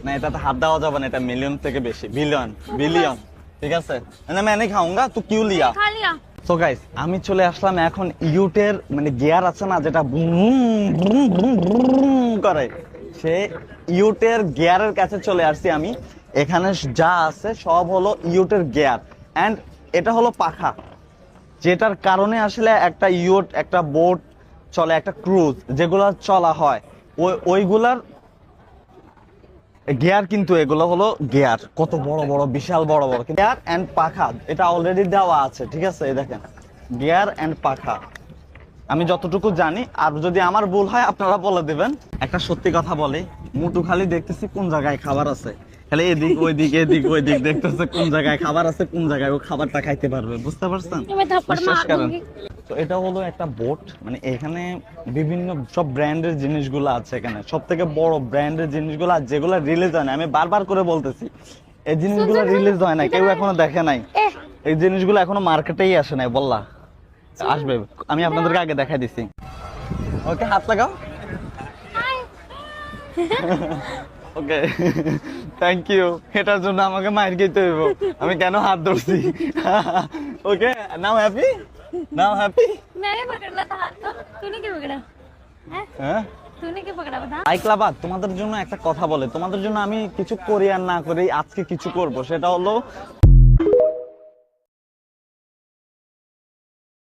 না এটাতে হাত দেওয়া যাবে না, এটা মিলিয়ন থেকে বেশি, বিলিয়ন বিলিয়ন। ঠিক আছে না, मैं नहीं खाऊंगा तो क्यों लिया। खा लिया। সো গাইস আমি চলে আসলাম এখন ইউটের মানে গিয়ার আছে না যেটা বুম বুম বুম বুম করে, সে ইউটের গিয়ারের কাছে চলে আসছি আমি। এখানে যা আছে সব হলো ইউটের গিয়ার এন্ড এটা হলো পাখা, যেটার কারণে আসলে একটা ইউট, একটা বোট চলে, একটা ক্রুজ যেগুলো চলা হয় ওইগুলার গিয়ার, কিন্তু এগুলো হলো গিয়ার কত বড় বড়, বিশাল বড় বড় গিয়ার এন্ড পাখা, এটা অলরেডি দেওয়া আছে। ঠিক আছে এই দেখেন গিয়ার এন্ড পাখা, আমি যতটুকু জানি, আর যদি আমার ভুল হয় আপনারা বলে দিবেন। একটা সত্যি কথা বলি, মুটু খালি দেখতেছি কোন জায়গায় খাবার আছে, খালি এদিক ওইদিক এদিক ওইদিক দেখতেছে কোন জায়গায় খাবার আছে, কোন জায়গায় ও খাবারটা খাইতে পারবে, বুঝতে পারছেন? मैं थप्पड़ বিশ্বাস मार করেন। दूंगी। তো এটা হলো একটা বোট, মানে এখানে বিভিন্ন সব ব্র্যান্ডের জিনিসগুলো আছে, এখানে সব থেকে বড় ব্র্যান্ডের জিনিসগুলো আর যেগুলো রিলিজ হয় না, আমি বারবার করে বলতেছি এই জিনিসগুলো রিলিজ হয় না, কেউ এখনো দেখে নাই, ए এই জিনিসগুলো এখনো মার্কেটেই আসে নাই, বললা আসবে, আমি আপনাদেরকে আগে দেখাই দিছি। ওকে হাত লাগাও। ওকে থ্যাংক ইউ, এটার জন্য আমাকে মাইর খেতে হইব, আমি কেন হাত ধরছি। ওকে নাও হ্যাপি, নাও হ্যাপি। मैंने पकड़ा था हाथ को, तूने क्यों पकड़ा? हैं? হ্যাঁ तूने क्यों पकड़ा बता? আইক্লাবাদ তোমাদের জন্য একটা কথা বলে, তোমাদের জন্য আমি কিছু করি আর না করি, আজকে কিছু করব, সেটা হলো